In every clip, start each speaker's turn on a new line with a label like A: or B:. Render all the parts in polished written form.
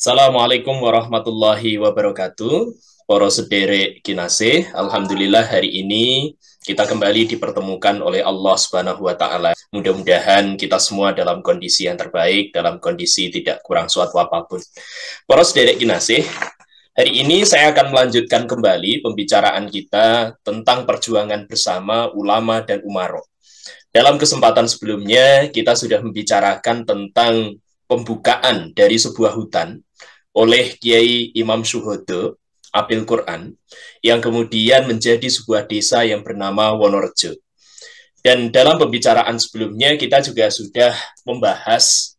A: Assalamualaikum warahmatullahi wabarakatuh. Para sederek kinasih, alhamdulillah hari ini kita kembali dipertemukan oleh Allah Subhanahu wa taala. Mudah-mudahan kita semua dalam kondisi yang terbaik, dalam kondisi tidak kurang suatu apapun. Para sederek kinasih, hari ini saya akan melanjutkan kembali pembicaraan kita tentang perjuangan bersama ulama dan umaro. Dalam kesempatan sebelumnya, kita sudah membicarakan tentang pembukaan dari sebuah hutan oleh Kiai Imam Syuhodo, Apil Quran, yang kemudian menjadi sebuah desa yang bernama Wonorejo. Dan dalam pembicaraan sebelumnya, kita juga sudah membahas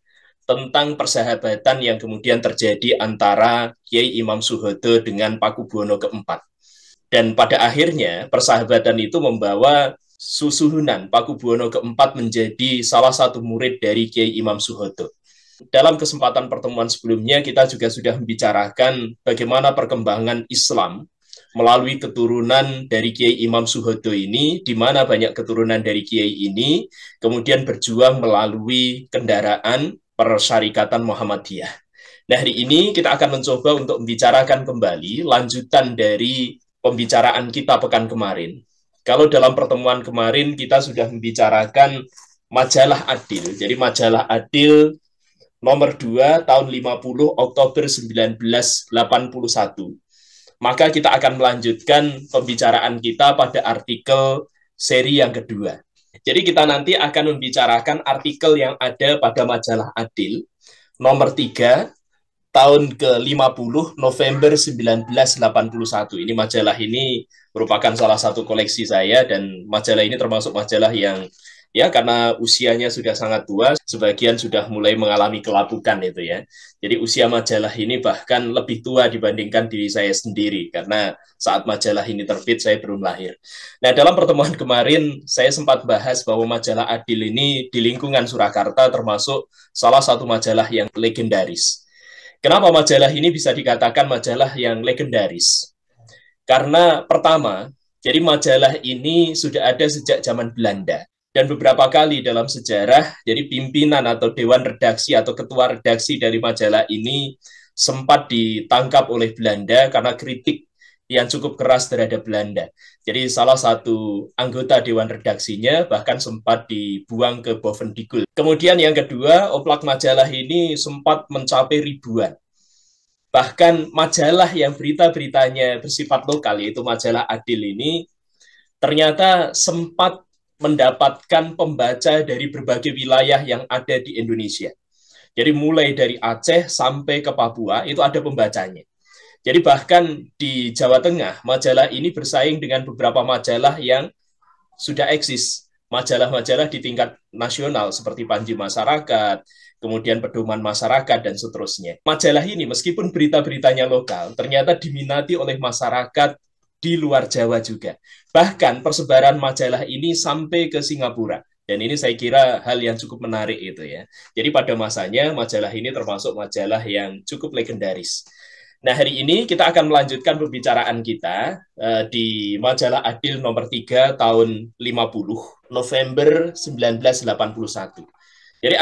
A: tentang persahabatan yang kemudian terjadi antara Kiai Imam Syuhodo dengan Pakubuwono keempat. Dan pada akhirnya, persahabatan itu membawa Susuhunan Pakubuwono keempat menjadi salah satu murid dari Kiai Imam Syuhodo. Dalam kesempatan pertemuan sebelumnya, kita juga sudah membicarakan bagaimana perkembangan Islam melalui keturunan dari Kiai Imam Syuhodo ini, di mana banyak keturunan dari Kiai ini kemudian berjuang melalui kendaraan Persyarikatan Muhammadiyah. Nah, hari ini kita akan mencoba untuk membicarakan kembali lanjutan dari pembicaraan kita pekan kemarin. Kalau dalam pertemuan kemarin kita sudah membicarakan majalah Adil. Jadi majalah Adil nomor 2 tahun 50 Oktober 1981. Maka kita akan melanjutkan pembicaraan kita pada artikel seri yang kedua. Jadi kita nanti akan membicarakan artikel yang ada pada majalah Adil nomor 3 tahun ke-50 November 1981. Ini majalah ini merupakan salah satu koleksi saya, dan majalah ini termasuk majalah yang ya karena usianya sudah sangat tua, sebagian sudah mulai mengalami kelapukan itu ya. Jadi usia majalah ini bahkan lebih tua dibandingkan diri saya sendiri, karena saat majalah ini terbit saya belum lahir. Nah, dalam pertemuan kemarin saya sempat bahas bahwa majalah Adil ini di lingkungan Surakarta termasuk salah satu majalah yang legendaris. Kenapa majalah ini bisa dikatakan majalah yang legendaris? Karena pertama, jadi majalah ini sudah ada sejak zaman Belanda. Dan beberapa kali dalam sejarah, jadi pimpinan atau dewan redaksi atau ketua redaksi dari majalah ini sempat ditangkap oleh Belanda karena kritik yang cukup keras terhadap Belanda. Jadi salah satu anggota dewan redaksinya bahkan sempat dibuang ke Bovendigul. Kemudian yang kedua, oplak majalah ini sempat mencapai ribuan. Bahkan majalah yang berita-beritanya bersifat lokal, yaitu majalah Adil ini, ternyata sempat mendapatkan pembaca dari berbagai wilayah yang ada di Indonesia. Jadi mulai dari Aceh sampai ke Papua itu ada pembacanya. Jadi bahkan di Jawa Tengah, majalah ini bersaing dengan beberapa majalah yang sudah eksis. Majalah-majalah di tingkat nasional seperti Panji Masyarakat, kemudian Pedoman Masyarakat, dan seterusnya. Majalah ini meskipun berita-beritanya lokal, ternyata diminati oleh masyarakat di luar Jawa juga. Bahkan persebaran majalah ini sampai ke Singapura. Dan ini saya kira hal yang cukup menarik itu ya. Jadi pada masanya majalah ini termasuk majalah yang cukup legendaris. Nah, hari ini kita akan melanjutkan pembicaraan kita di majalah Adil nomor 3 tahun 50 November 1981. Jadi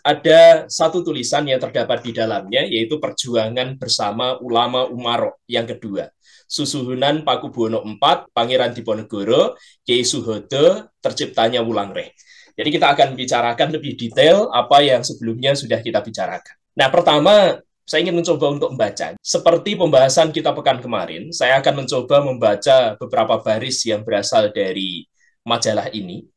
A: ada satu tulisan yang terdapat di dalamnya, yaitu Perjuangan Bersama Ulama Umaro yang kedua. Susuhunan Pakubuwono IV, Pangeran Diponegoro, Kiai Syuhodo, terciptanya Wulangreh. Jadi kita akan bicarakan lebih detail apa yang sebelumnya sudah kita bicarakan. Nah, pertama, saya ingin mencoba untuk membaca. Seperti pembahasan kita pekan kemarin, saya akan mencoba membaca beberapa baris yang berasal dari majalah ini.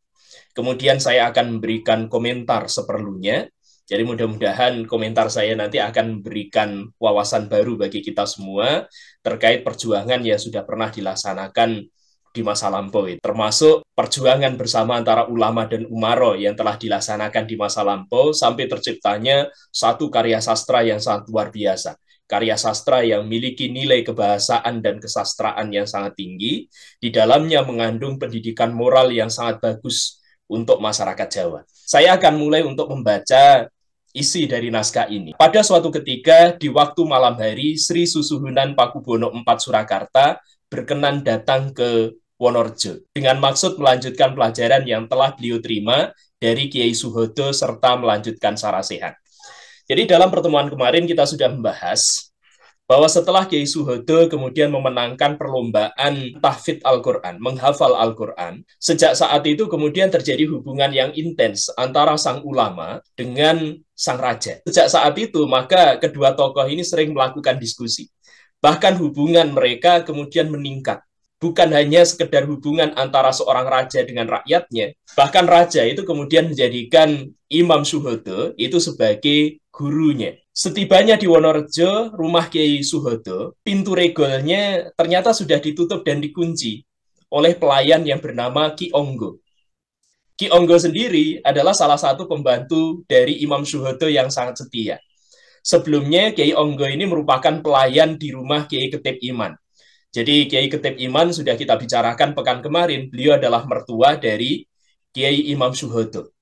A: Kemudian saya akan memberikan komentar seperlunya. Jadi mudah-mudahan komentar saya nanti akan memberikan wawasan baru bagi kita semua terkait perjuangan yang sudah pernah dilaksanakan di masa lampau, termasuk perjuangan bersama antara ulama dan umaro yang telah dilaksanakan di masa lampau sampai terciptanya satu karya sastra yang sangat luar biasa. Karya sastra yang memiliki nilai kebahasaan dan kesastraan yang sangat tinggi, di dalamnya mengandung pendidikan moral yang sangat bagus untuk masyarakat Jawa. Saya akan mulai untuk membaca isi dari naskah ini. Pada suatu ketika, di waktu malam hari, Sri Susuhunan Pakubuwono IV Surakarta berkenan datang ke Wonorejo dengan maksud melanjutkan pelajaran yang telah beliau terima dari Kiai Syuhodo serta melanjutkan sarasehan. Jadi dalam pertemuan kemarin kita sudah membahas bahwa setelah Kiai Suhodo kemudian memenangkan perlombaan tahfidz Al-Quran, menghafal Al-Quran, sejak saat itu kemudian terjadi hubungan yang intens antara sang ulama dengan sang raja. Sejak saat itu, maka kedua tokoh ini sering melakukan diskusi. Bahkan hubungan mereka kemudian meningkat. Bukan hanya sekedar hubungan antara seorang raja dengan rakyatnya, bahkan raja itu kemudian menjadikan Imam Suhodo itu sebagai gurunya. Setibanya di Wonorejo, rumah Kiai Suhodo, pintu regolnya ternyata sudah ditutup dan dikunci oleh pelayan yang bernama Ki Onggo. Ki Onggo sendiri adalah salah satu pembantu dari Imam Suhodo yang sangat setia. Sebelumnya, Kiai Onggo ini merupakan pelayan di rumah Kiai Ketip Iman. Jadi Kiai Ketip Iman sudah kita bicarakan pekan kemarin, beliau adalah mertua dari Kiai Imam Suhodo.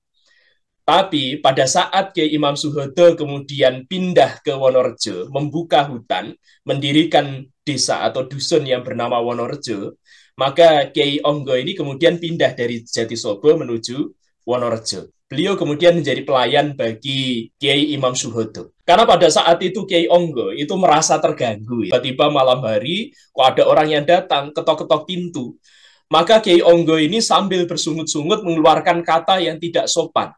A: Tapi pada saat Kiai Imam Suhodo kemudian pindah ke Wonorejo, membuka hutan, mendirikan desa atau dusun yang bernama Wonorejo, maka Kiai Onggo ini kemudian pindah dari Jatisobo menuju Wonorejo. Beliau kemudian menjadi pelayan bagi Kiai Imam Suhodo. Karena pada saat itu Kiai Onggo itu merasa terganggu. Tiba-tiba malam hari, kok ada orang yang datang, ketok-ketok pintu. Maka Kiai Onggo ini sambil bersungut-sungut mengeluarkan kata yang tidak sopan,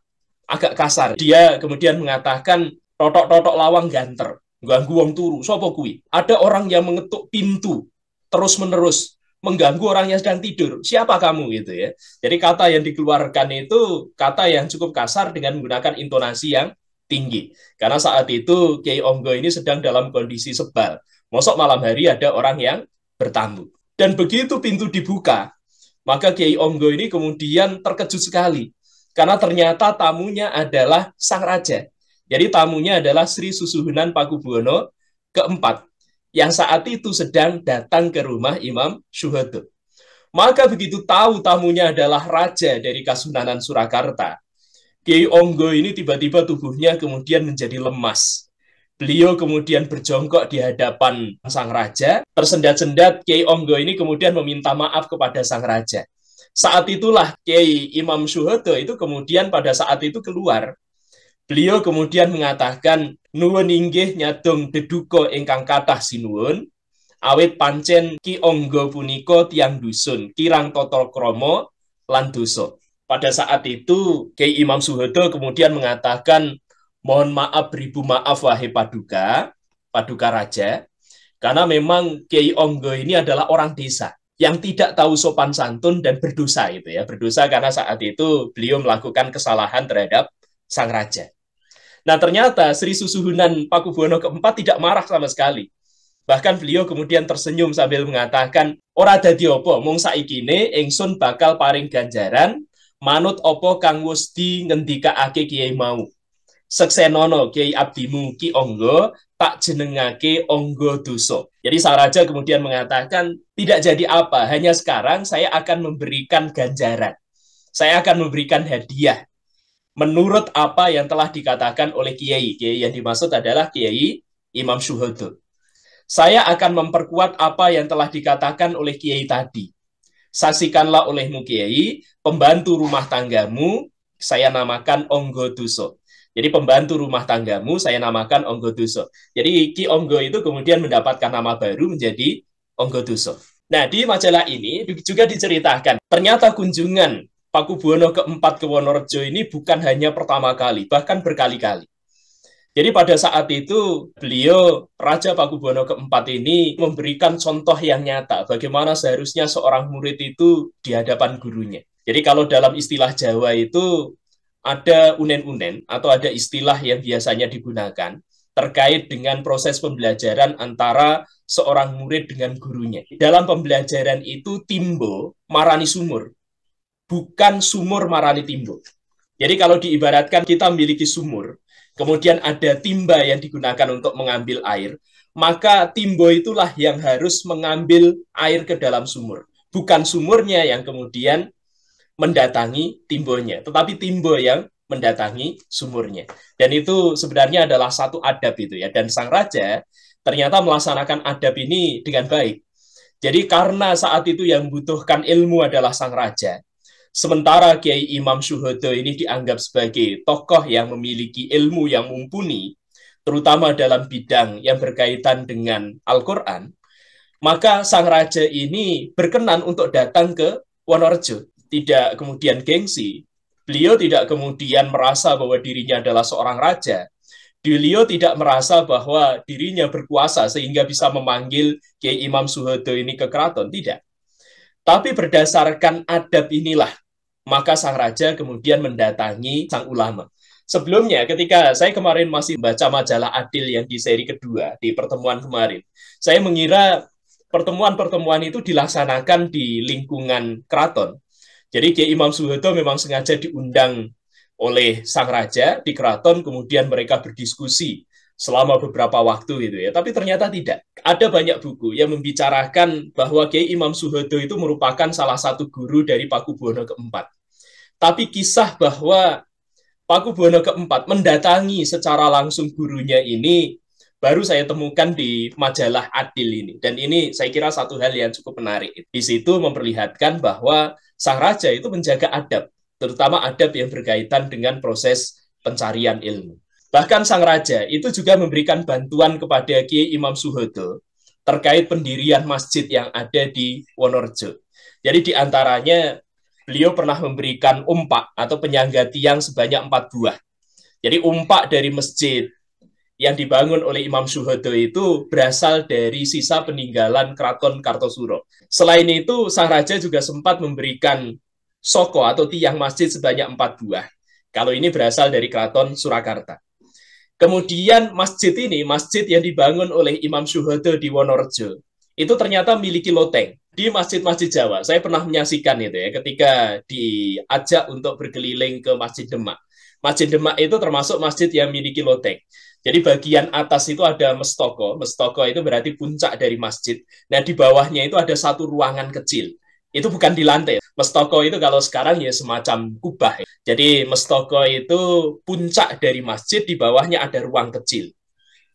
A: agak kasar. Dia kemudian mengatakan, totok-totok lawang ganter, ganggu wong turu, sopo kui. Ada orang yang mengetuk pintu terus-menerus, mengganggu orang yang sedang tidur. Siapa kamu gitu ya. Jadi kata yang dikeluarkan itu kata yang cukup kasar dengan menggunakan intonasi yang tinggi. Karena saat itu Kiai Onggo ini sedang dalam kondisi sebal. Mosok malam hari ada orang yang bertamu. Dan begitu pintu dibuka, maka Kiai Onggo ini kemudian terkejut sekali. Karena ternyata tamunya adalah sang raja. Jadi tamunya adalah Sri Susuhunan Pakubuwono keempat, yang saat itu sedang datang ke rumah Imam Suhodo. Maka begitu tahu tamunya adalah raja dari Kasunanan Surakarta, Kiai Onggo ini tiba-tiba tubuhnya kemudian menjadi lemas. Beliau kemudian berjongkok di hadapan sang raja. Tersendat-sendat Kiai Onggo ini kemudian meminta maaf kepada sang raja. Saat itulah Kiai Imam Suhodo itu kemudian pada saat itu keluar. Beliau kemudian mengatakan, nuwun inggih nyadong deduka ingkang kathah sinuwun, awit pancen Ki Onggo punika tiang dusun, kirang tata krama lan dosa. Pada saat itu Kiai Imam Suhodo kemudian mengatakan, mohon maaf beribu maaf wahai Paduka, Paduka Raja, karena memang Kiai Onggo ini adalah orang desa yang tidak tahu sopan santun dan berdosa itu ya, berdosa karena saat itu beliau melakukan kesalahan terhadap sang raja. Nah ternyata Sri Susuhunan Pakubuwono keempat tidak marah sama sekali. Bahkan beliau kemudian tersenyum sambil mengatakan, ora dadi apa, mung saikine ingsun bakal paring ganjaran manut apa kang wis ngendikaake Kiai mau. Seksenono Kiai abdimu Ki Onggo tak jenengake Onggo Doso. Jadi sang raja kemudian mengatakan, tidak jadi apa, hanya sekarang saya akan memberikan ganjaran. Saya akan memberikan hadiah menurut apa yang telah dikatakan oleh Kiai. Kiai yang dimaksud adalah Kiai Imam Suhodo. Saya akan memperkuat apa yang telah dikatakan oleh Kiai tadi. Saksikanlah olehmu Kiai, pembantu rumah tanggamu, saya namakan Onggo Doso. Jadi pembantu rumah tanggamu, saya namakan Onggo Doso. Jadi Ki Onggo itu kemudian mendapatkan nama baru menjadi Onggo Doso. Nah, di majalah ini juga diceritakan, ternyata kunjungan Pakubuwono keempat ke Wonorejo ini bukan hanya pertama kali, bahkan berkali-kali. Jadi pada saat itu beliau, Raja Pakubuwono keempat ini memberikan contoh yang nyata bagaimana seharusnya seorang murid itu di hadapan gurunya. Jadi kalau dalam istilah Jawa itu ada unen-unen atau ada istilah yang biasanya digunakan terkait dengan proses pembelajaran antara seorang murid dengan gurunya. Dalam pembelajaran itu timbo marani sumur, bukan sumur marani timbo. Jadi kalau diibaratkan kita memiliki sumur, kemudian ada timba yang digunakan untuk mengambil air, maka timbo itulah yang harus mengambil air ke dalam sumur. Bukan sumurnya yang kemudian mendatangi timbonya, tetapi timbo yang mendatangi sumurnya. Dan itu sebenarnya adalah satu adab itu ya. Dan sang raja ternyata melaksanakan adab ini dengan baik. Jadi karena saat itu yang membutuhkan ilmu adalah sang raja, sementara Kiai Imam Suhodo ini dianggap sebagai tokoh yang memiliki ilmu yang mumpuni, terutama dalam bidang yang berkaitan dengan Al-Quran, maka sang raja ini berkenan untuk datang ke Wonorejo. Tidak kemudian gengsi. Beliau tidak kemudian merasa bahwa dirinya adalah seorang raja. Beliau tidak merasa bahwa dirinya berkuasa sehingga bisa memanggil Kiai Imam Soeharto ini ke keraton. Tidak. Tapi berdasarkan adab inilah, maka sang raja kemudian mendatangi sang ulama. Sebelumnya, ketika saya kemarin masih membaca majalah Adil yang di seri kedua, di pertemuan kemarin, saya mengira pertemuan-pertemuan itu dilaksanakan di lingkungan keraton. Jadi Kiai Imam Soeharto memang sengaja diundang oleh sang raja di keraton, kemudian mereka berdiskusi selama beberapa waktu gitu ya. Tapi ternyata tidak. Ada banyak buku yang membicarakan bahwa Kiai Imam Soeharto itu merupakan salah satu guru dari Pakubuwono keempat. Tapi kisah bahwa Pakubuwono keempat mendatangi secara langsung gurunya ini baru saya temukan di majalah Adil ini. Dan ini saya kira satu hal yang cukup menarik. Di situ memperlihatkan bahwa sang raja itu menjaga adab, terutama adab yang berkaitan dengan proses pencarian ilmu. Bahkan sang raja itu juga memberikan bantuan kepada Kiai Imam Soeharto terkait pendirian masjid yang ada di Wonorejo. Jadi di antaranya beliau pernah memberikan umpak atau penyangga tiang sebanyak 4 buah. Jadi umpak dari masjid yang dibangun oleh Imam Soeharto itu berasal dari sisa peninggalan Keraton Kartosuro. Selain itu, sang raja juga sempat memberikan soko atau tiang masjid sebanyak 4 buah. Kalau ini berasal dari Keraton Surakarta. Kemudian masjid ini, masjid yang dibangun oleh Imam Soeharto di Wonorejo, itu ternyata miliki loteng. Di masjid-masjid Jawa, saya pernah menyaksikan itu ya, ketika diajak untuk berkeliling ke Masjid Demak. Masjid Demak itu termasuk masjid yang miliki loteng. Jadi bagian atas itu ada mestoko. Mestoko itu berarti puncak dari masjid. Nah, di bawahnya itu ada satu ruangan kecil. Itu bukan di lantai. Mestoko itu kalau sekarang ya semacam kubah. Jadi mestoko itu puncak dari masjid, di bawahnya ada ruang kecil.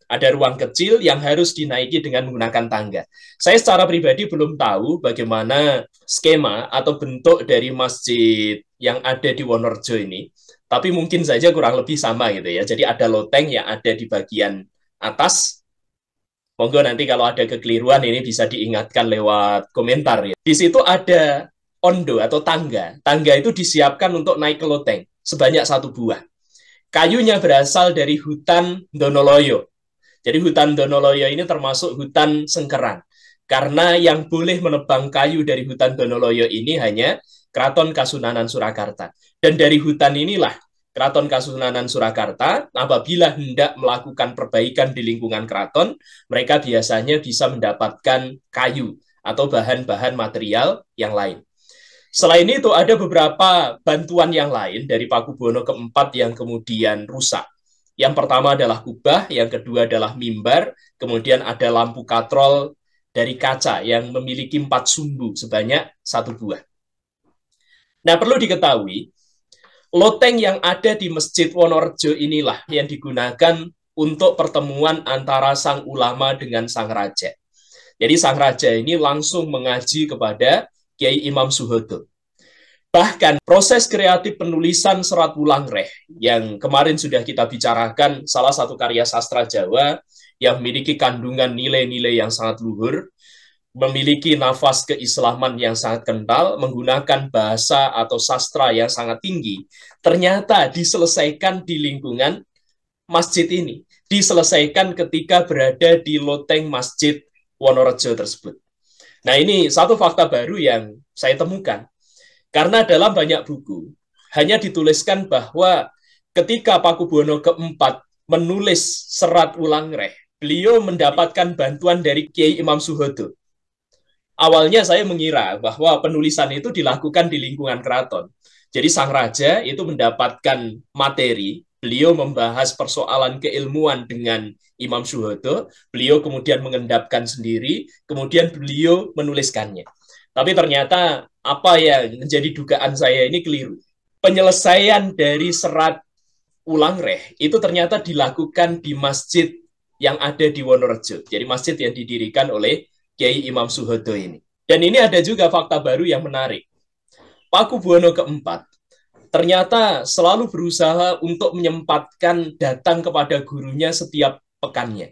A: Ada ruang kecil yang harus dinaiki dengan menggunakan tangga. Saya secara pribadi belum tahu bagaimana skema atau bentuk dari masjid yang ada di Wonorejo ini. Tapi mungkin saja kurang lebih sama gitu ya. Jadi ada loteng yang ada di bagian atas. Monggo nanti kalau ada kekeliruan ini bisa diingatkan lewat komentar ya. Di situ ada ondo atau tangga. Tangga itu disiapkan untuk naik ke loteng sebanyak 1 buah. Kayunya berasal dari hutan Donoloyo. Jadi hutan Donoloyo ini termasuk hutan sengkeran. Karena yang boleh menebang kayu dari hutan Donoloyo ini hanya Keraton Kasunanan Surakarta. Dan dari hutan inilah Keraton Kasunanan Surakarta, apabila hendak melakukan perbaikan di lingkungan keraton, mereka biasanya bisa mendapatkan kayu atau bahan-bahan material yang lain. Selain itu, ada beberapa bantuan yang lain dari Pakubuwono keempat yang kemudian rusak. Yang pertama adalah kubah, yang kedua adalah mimbar, kemudian ada lampu katrol dari kaca yang memiliki 4 sumbu sebanyak 1 buah. Nah, perlu diketahui, loteng yang ada di Masjid Wonorejo inilah yang digunakan untuk pertemuan antara sang ulama dengan sang raja. Jadi sang raja ini langsung mengaji kepada Kiai Imam Soeharto. Bahkan proses kreatif penulisan Serat Wulangreh yang kemarin sudah kita bicarakan, salah satu karya sastra Jawa yang memiliki kandungan nilai-nilai yang sangat luhur, memiliki nafas keislaman yang sangat kental, menggunakan bahasa atau sastra yang sangat tinggi, ternyata diselesaikan di lingkungan masjid ini. Diselesaikan ketika berada di loteng Masjid Wonorejo tersebut. Nah, ini satu fakta baru yang saya temukan. Karena dalam banyak buku, hanya dituliskan bahwa ketika Pakubuwono keempat menulis Serat Wulangreh, beliau mendapatkan bantuan dari Kiai Imam Soeharto. Awalnya saya mengira bahwa penulisan itu dilakukan di lingkungan keraton. Jadi sang raja itu mendapatkan materi, beliau membahas persoalan keilmuan dengan Imam Soeharto, beliau kemudian mengendapkan sendiri, kemudian beliau menuliskannya. Tapi ternyata apa yang menjadi dugaan saya ini keliru. Penyelesaian dari Serat Wulangreh itu ternyata dilakukan di masjid yang ada di Wonorejo. Jadi masjid yang didirikan oleh Kiai Imam Soeharto ini. Dan ini ada juga fakta baru yang menarik. Pakubuwono keempat ternyata selalu berusaha untuk menyempatkan datang kepada gurunya setiap pekannya.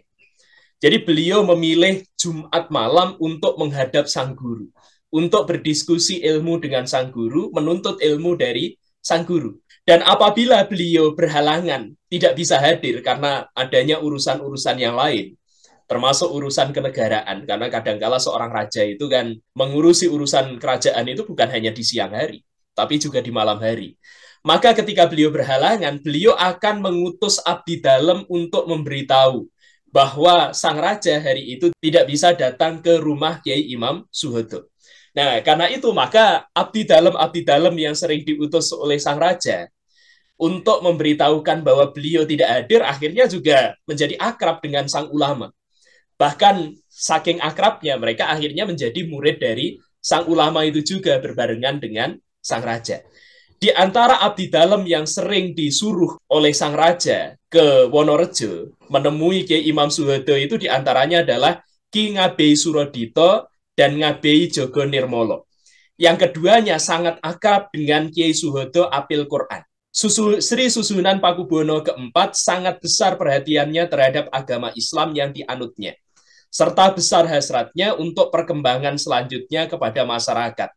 A: Jadi beliau memilih Jumat malam untuk menghadap sang guru, untuk berdiskusi ilmu dengan sang guru, menuntut ilmu dari sang guru. Dan apabila beliau berhalangan, tidak bisa hadir karena adanya urusan-urusan yang lain, termasuk urusan kenegaraan, karena kadangkala seorang raja itu kan mengurusi urusan kerajaan itu bukan hanya di siang hari, tapi juga di malam hari. Maka ketika beliau berhalangan, beliau akan mengutus abdi dalam untuk memberitahu bahwa sang raja hari itu tidak bisa datang ke rumah Kiai Imam Suhodo. Nah, karena itu maka abdi dalam yang sering diutus oleh sang raja untuk memberitahukan bahwa beliau tidak hadir, akhirnya juga menjadi akrab dengan sang ulama. Bahkan saking akrabnya, mereka akhirnya menjadi murid dari sang ulama itu juga berbarengan dengan sang raja. Di antara abdi dalam yang sering disuruh oleh sang raja ke Wonorejo menemui Kiai Imam Suhodo itu diantaranya adalah Ki Ngabei Surodito dan Ngabei Jogo Nirmolo. Yang keduanya sangat akrab dengan Kiai Suhodo apil Quran. Sri Susunan Pakubuwono keempat sangat besar perhatiannya terhadap agama Islam yang dianutnya, serta besar hasratnya untuk perkembangan selanjutnya kepada masyarakat,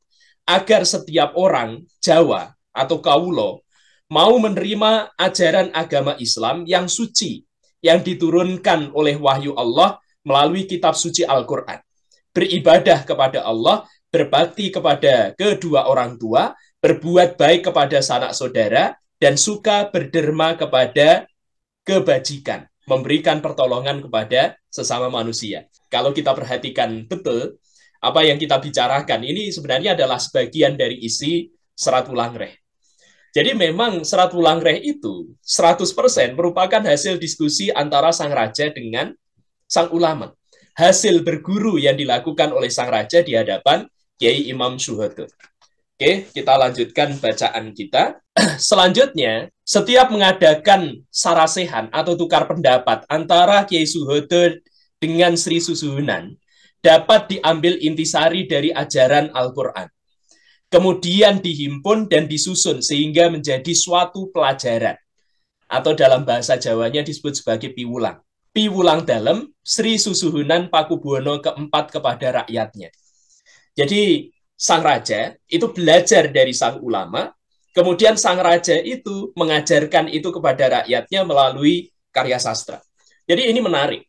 A: agar setiap orang Jawa atau Kawulo mau menerima ajaran agama Islam yang suci, yang diturunkan oleh wahyu Allah melalui kitab suci Al-Quran. Beribadah kepada Allah, berbakti kepada kedua orang tua, berbuat baik kepada sanak saudara, dan suka berderma kepada kebajikan, memberikan pertolongan kepada sesama manusia. Kalau kita perhatikan betul, apa yang kita bicarakan ini sebenarnya adalah sebagian dari isi Serat Wulangreh. Jadi memang Serat Wulangreh itu 100% merupakan hasil diskusi antara sang raja dengan sang ulama. Hasil berguru yang dilakukan oleh sang raja di hadapan Kiai Imam Suhodo. Oke, kita lanjutkan bacaan kita. Selanjutnya, setiap mengadakan sarasehan atau tukar pendapat antara Kiai Suhodo dengan Sri Susuhunan dapat diambil intisari dari ajaran Al-Quran. Kemudian dihimpun dan disusun sehingga menjadi suatu pelajaran. Atau dalam bahasa Jawanya disebut sebagai piwulang. Piwulang dalam Sri Susuhunan Pakubuwono keempat kepada rakyatnya. Jadi sang raja itu belajar dari sang ulama, kemudian sang raja itu mengajarkan itu kepada rakyatnya melalui karya sastra. Jadi ini menarik.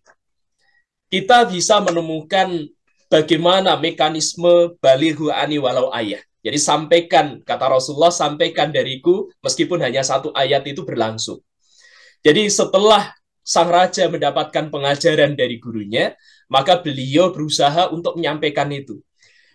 A: Kita bisa menemukan bagaimana mekanisme balighu ani walau ayah. Jadi sampaikan, kata Rasulullah, sampaikan dariku meskipun hanya satu ayat itu berlangsung. Jadi setelah sang raja mendapatkan pengajaran dari gurunya, maka beliau berusaha untuk menyampaikan itu.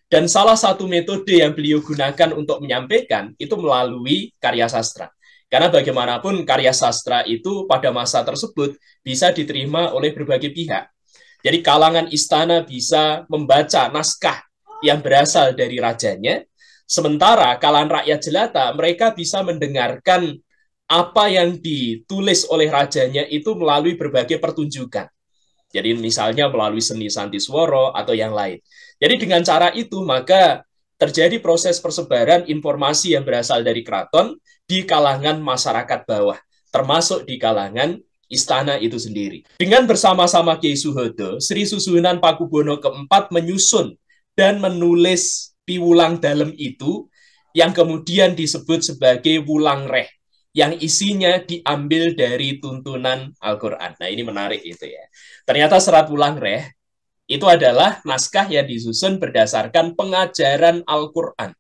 A: Dan salah satu metode yang beliau gunakan untuk menyampaikan itu melalui karya sastra. Karena bagaimanapun karya sastra itu pada masa tersebut bisa diterima oleh berbagai pihak. Jadi kalangan istana bisa membaca naskah yang berasal dari rajanya, sementara kalangan rakyat jelata mereka bisa mendengarkan apa yang ditulis oleh rajanya itu melalui berbagai pertunjukan. Jadi misalnya melalui seni Santisworo atau yang lain. Jadi dengan cara itu maka terjadi proses persebaran informasi yang berasal dari keraton di kalangan masyarakat bawah, termasuk di kalangan istana itu sendiri. Dengan bersama-sama Kiai Suhodo, Sri Susuhunan Pakubuwono keempat menyusun dan menulis piwulang dalam itu yang kemudian disebut sebagai Wulangreh, yang isinya diambil dari tuntunan Al-Quran. Nah, ini menarik itu ya. Ternyata Serat Wulangreh itu adalah naskah yang disusun berdasarkan pengajaran Al-Quran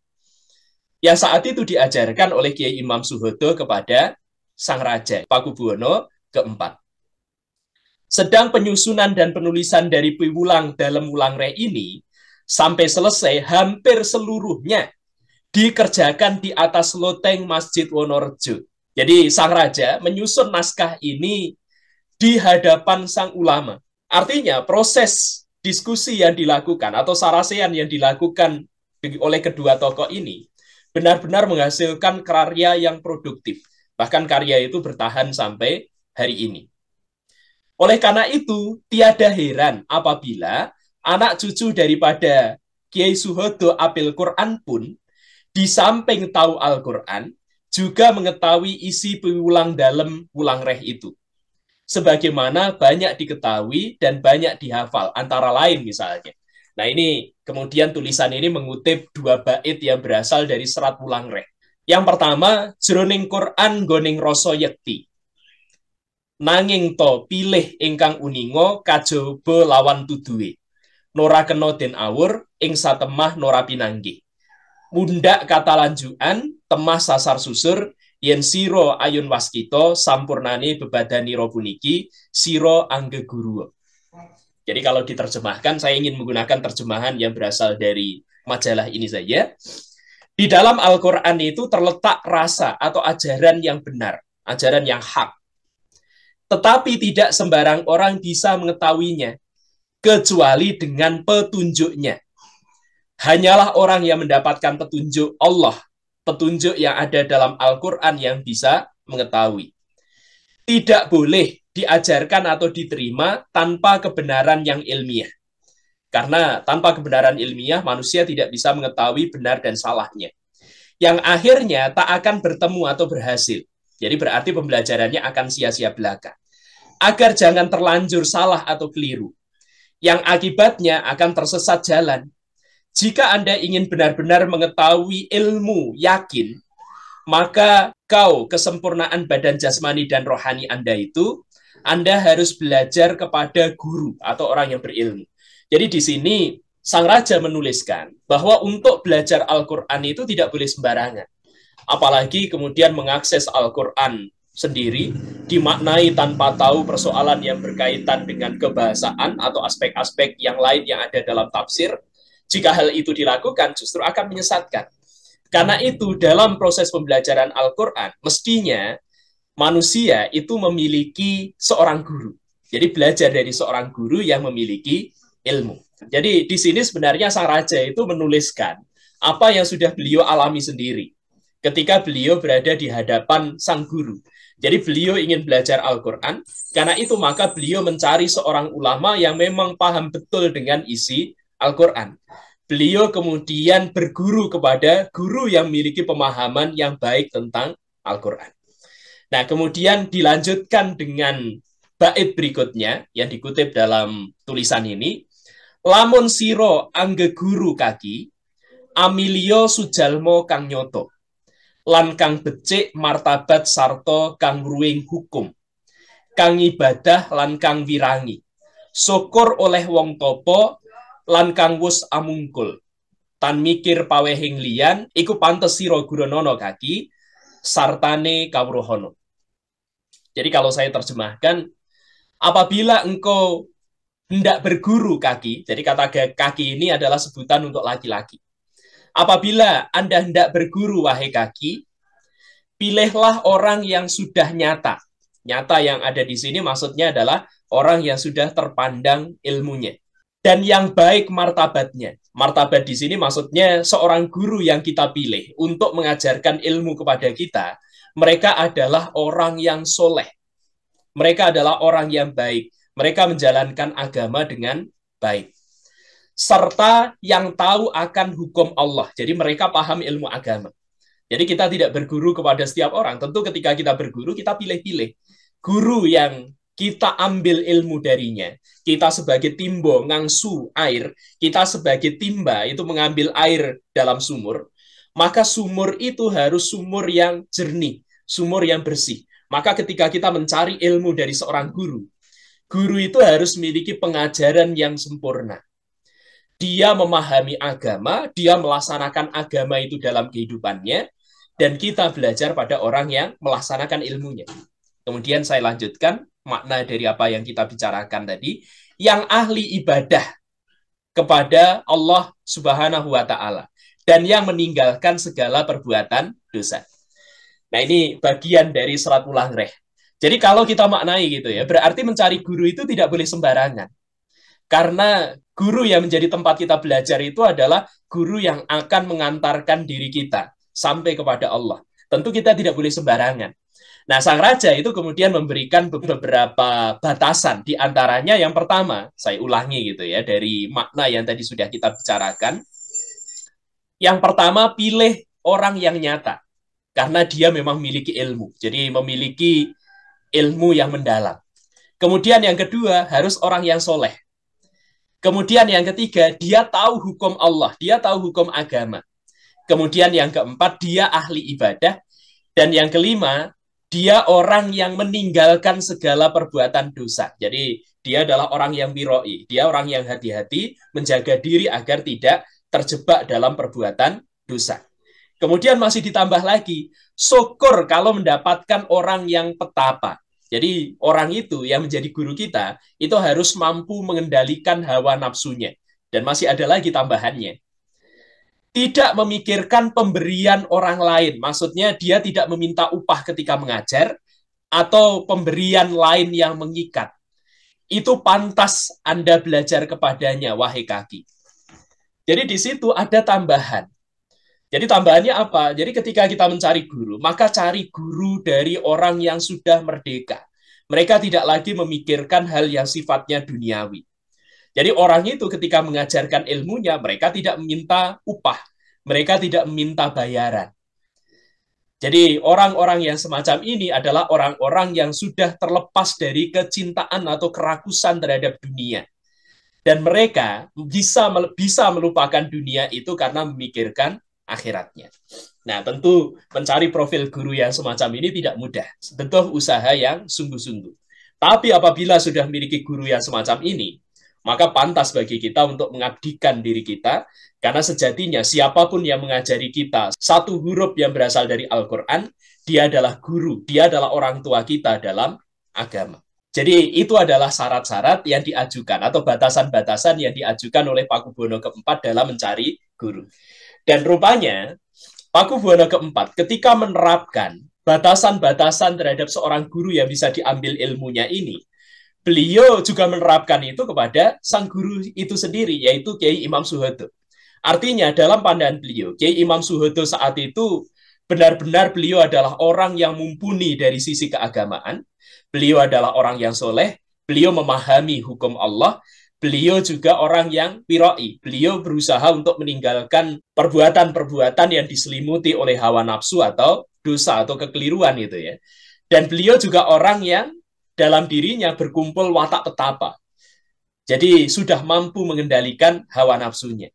A: yang saat itu diajarkan oleh Kiai Imam Suhodo kepada sang raja Pakubuwono keempat. Sedang penyusunan dan penulisan dari piwulang dalam Wulangreh ini sampai selesai hampir seluruhnya dikerjakan di atas loteng Masjid Wonorejo. Jadi sang raja menyusun naskah ini di hadapan sang ulama. Artinya proses diskusi yang dilakukan atau sarasehan yang dilakukan oleh kedua tokoh ini benar-benar menghasilkan karya yang produktif. Bahkan karya itu bertahan sampai hari ini. Oleh karena itu, tiada heran apabila anak cucu daripada Kiai Suhodo apil Quran pun di samping tahu Al-Quran, juga mengetahui isi piwulang dalam wulang reh itu. Sebagaimana banyak diketahui dan banyak dihafal, antara lain misalnya. Nah ini kemudian tulisan ini mengutip dua bait yang berasal dari serat wulang reh. Yang pertama, jroning Quran goning rasa yekti. Nanging to pilih ingkang uninga kajaba lawan tuduhe. Nora kena den awur ing satemah nora pinanggih. Mundak kata lanjukan, temah sasar susur, yen siro ayun waskito, sampurnane bebadani puniki, siro angge guru. Jadi kalau diterjemahkan, saya ingin menggunakan terjemahan yang berasal dari majalah ini saja. Di dalam Al-Quran itu terletak rasa atau ajaran yang benar, ajaran yang hak. Tetapi tidak sembarang orang bisa mengetahuinya, kecuali dengan petunjuknya. Hanyalah orang yang mendapatkan petunjuk Allah, petunjuk yang ada dalam Al-Quran yang bisa mengetahui. Tidak boleh diajarkan atau diterima tanpa kebenaran yang ilmiah. Karena tanpa kebenaran ilmiah, manusia tidak bisa mengetahui benar dan salahnya. Yang akhirnya tak akan bertemu atau berhasil. Jadi berarti pembelajarannya akan sia-sia belaka. Agar jangan terlanjur salah atau keliru. Yang akibatnya akan tersesat jalan. Jika Anda ingin benar-benar mengetahui ilmu yakin, maka kesempurnaan badan jasmani dan rohani Anda itu, Anda harus belajar kepada guru atau orang yang berilmu. Jadi di sini Sang Raja menuliskan bahwa untuk belajar Al-Quran itu tidak boleh sembarangan. Apalagi kemudian mengakses Al-Quran sendiri, dimaknai tanpa tahu persoalan yang berkaitan dengan kebahasaan atau aspek-aspek yang lain yang ada dalam tafsir. Jika hal itu dilakukan, justru akan menyesatkan. Karena itu, dalam proses pembelajaran Al-Quran, mestinya manusia itu memiliki seorang guru. Jadi belajar dari seorang guru yang memiliki ilmu. Jadi di sini sebenarnya Sang Raja itu menuliskan apa yang sudah beliau alami sendiri ketika beliau berada di hadapan sang guru. Jadi beliau ingin belajar Al-Quran, karena itu maka beliau mencari seorang ulama yang memang paham betul dengan isi Al-Quran. Beliau kemudian berguru kepada guru yang memiliki pemahaman yang baik tentang Al-Quran. Nah, kemudian dilanjutkan dengan bait berikutnya yang dikutip dalam tulisan ini. Lamun siro angge guru kaki, amilio sujalmo kang nyoto, lan kang becik martabat sarto kang ruwing hukum, kang ibadah lan kang wirangi, syukur oleh wong topo, lan kang wus amungkul, tan mikir pawehing liyan, iku pantes siro guronono kaki, sartane kawruhono. Jadi kalau saya terjemahkan, apabila engkau hendak berguru kaki, jadi kata kaki ini adalah sebutan untuk laki-laki. Apabila Anda hendak berguru, wahai kaki, pilihlah orang yang sudah nyata. Nyata yang ada di sini maksudnya adalah orang yang sudah terpandang ilmunya. Dan yang baik martabatnya. Martabat di sini maksudnya seorang guru yang kita pilih untuk mengajarkan ilmu kepada kita. Mereka adalah orang yang soleh. Mereka adalah orang yang baik. Mereka menjalankan agama dengan baik. Serta yang tahu akan hukum Allah. Jadi mereka paham ilmu agama. Jadi kita tidak berguru kepada setiap orang. Tentu ketika kita berguru, kita pilih-pilih. Guru yang kita ambil ilmu darinya. Kita sebagai timbo ngangsu air. Kita sebagai timba itu mengambil air dalam sumur. Maka sumur itu harus sumur yang jernih. Sumur yang bersih. Maka ketika kita mencari ilmu dari seorang guru, guru itu harus memiliki pengajaran yang sempurna. Dia memahami agama, dia melaksanakan agama itu dalam kehidupannya, dan kita belajar pada orang yang melaksanakan ilmunya. Kemudian saya lanjutkan makna dari apa yang kita bicarakan tadi, yang ahli ibadah kepada Allah Subhanahu wa Ta'ala, dan yang meninggalkan segala perbuatan dosa. Nah ini bagian dari serat wulang reh. Jadi kalau kita maknai gitu ya, berarti mencari guru itu tidak boleh sembarangan. Karena guru yang menjadi tempat kita belajar itu adalah guru yang akan mengantarkan diri kita sampai kepada Allah. Tentu kita tidak boleh sembarangan. Nah, sang raja itu kemudian memberikan beberapa batasan. Di antaranya yang pertama, saya ulangi gitu ya, dari makna yang tadi sudah kita bicarakan. Yang pertama, pilih orang yang nyata. karena dia memang memiliki ilmu. Jadi memiliki ilmu yang mendalam. Kemudian yang kedua, harus orang yang soleh. Kemudian yang ketiga, dia tahu hukum Allah, dia tahu hukum agama. Kemudian yang keempat, dia ahli ibadah. Dan yang kelima, dia orang yang meninggalkan segala perbuatan dosa. Jadi dia adalah orang yang wiroi, dia orang yang hati-hati menjaga diri agar tidak terjebak dalam perbuatan dosa. Kemudian masih ditambah lagi, syukur kalau mendapatkan orang yang petapa. Jadi orang itu yang menjadi guru kita, itu harus mampu mengendalikan hawa nafsunya. Dan masih ada lagi tambahannya. Tidak memikirkan pemberian orang lain. Maksudnya dia tidak meminta upah ketika mengajar, atau pemberian lain yang mengikat. Itu pantas Anda belajar kepadanya, wahai kaki. Jadi di situ ada tambahan. Jadi tambahannya apa? Jadi ketika kita mencari guru, maka cari guru dari orang yang sudah merdeka. Mereka tidak lagi memikirkan hal yang sifatnya duniawi. Jadi orang itu ketika mengajarkan ilmunya, mereka tidak meminta upah. Mereka tidak meminta bayaran. Jadi orang-orang yang semacam ini adalah orang-orang yang sudah terlepas dari kecintaan atau kerakusan terhadap dunia. Dan mereka bisa melupakan dunia itu karena memikirkan akhiratnya. Nah, tentu mencari profil guru yang semacam ini tidak mudah. Butuh usaha yang sungguh-sungguh. Tapi apabila sudah memiliki guru yang semacam ini, maka pantas bagi kita untuk mengabdikan diri kita, karena sejatinya siapapun yang mengajari kita satu huruf yang berasal dari Al-Quran, dia adalah guru, dia adalah orang tua kita dalam agama. Jadi itu adalah syarat-syarat yang diajukan atau batasan-batasan yang diajukan oleh Pakubuwono keempat dalam mencari guru. Dan rupanya Pakubuwono keempat ketika menerapkan batasan-batasan terhadap seorang guru yang bisa diambil ilmunya ini, beliau juga menerapkan itu kepada sang guru itu sendiri, yaitu Kiai Imam Soeharto. Artinya dalam pandangan beliau, Kiai Imam Soeharto saat itu benar-benar beliau adalah orang yang mumpuni dari sisi keagamaan. Beliau adalah orang yang soleh, beliau memahami hukum Allah, beliau juga orang yang wiroi. Beliau berusaha untuk meninggalkan perbuatan-perbuatan yang diselimuti oleh hawa nafsu atau dosa atau kekeliruan itu ya. Dan beliau juga orang yang dalam dirinya berkumpul watak petapa. Jadi sudah mampu mengendalikan hawa nafsunya.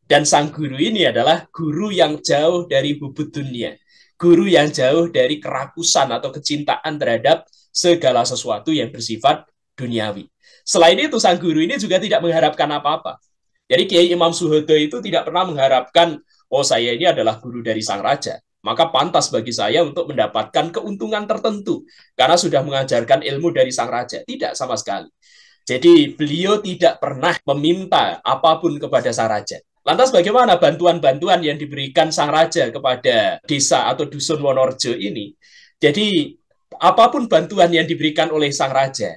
A: Dan sang guru ini adalah guru yang jauh dari bubut dunia. Guru yang jauh dari kerakusan atau kecintaan terhadap segala sesuatu yang bersifat duniawi. Selain itu, sang guru ini juga tidak mengharapkan apa-apa. Jadi Kiai Imam Soeharto itu tidak pernah mengharapkan, oh saya ini adalah guru dari sang raja, maka pantas bagi saya untuk mendapatkan keuntungan tertentu, karena sudah mengajarkan ilmu dari sang raja. Tidak sama sekali. Jadi beliau tidak pernah meminta apapun kepada sang raja. Lantas bagaimana bantuan-bantuan yang diberikan sang raja kepada desa atau dusun Wonorejo ini? Jadi apapun bantuan yang diberikan oleh sang raja,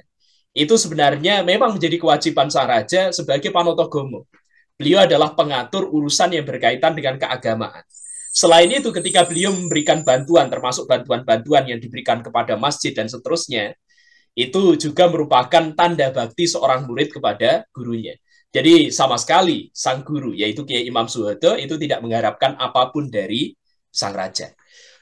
A: itu sebenarnya memang menjadi kewajiban sang raja sebagai Panotogomo. Beliau adalah pengatur urusan yang berkaitan dengan keagamaan. Selain itu, ketika beliau memberikan bantuan, termasuk bantuan-bantuan yang diberikan kepada masjid dan seterusnya, itu juga merupakan tanda bakti seorang murid kepada gurunya. Jadi sama sekali sang guru, yaitu Kiai Imam Soeharto, itu tidak mengharapkan apapun dari sang raja.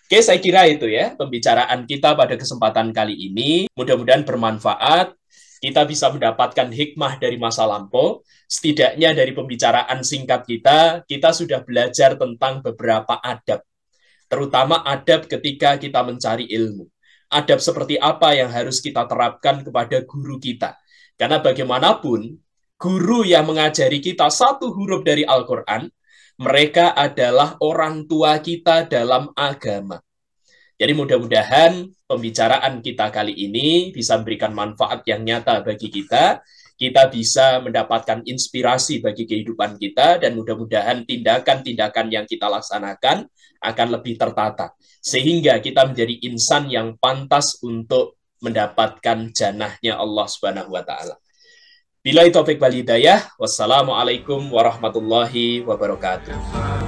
A: Oke, saya kira itu ya pembicaraan kita pada kesempatan kali ini. Mudah-mudahan bermanfaat. Kita bisa mendapatkan hikmah dari masa lampau. Setidaknya dari pembicaraan singkat kita sudah belajar tentang beberapa adab. Terutama adab ketika kita mencari ilmu. Adab seperti apa yang harus kita terapkan kepada guru kita. Karena bagaimanapun, guru yang mengajari kita satu huruf dari Al-Quran, mereka adalah orang tua kita dalam agama. Jadi mudah-mudahan pembicaraan kita kali ini bisa memberikan manfaat yang nyata bagi kita. Kita bisa mendapatkan inspirasi bagi kehidupan kita, dan mudah-mudahan tindakan-tindakan yang kita laksanakan akan lebih tertata. Sehingga kita menjadi insan yang pantas untuk mendapatkan janahnya Allah Subhanahu wa Ta'ala. Billahi taufiq wal hidayah. Wassalamualaikum warahmatullahi wabarakatuh.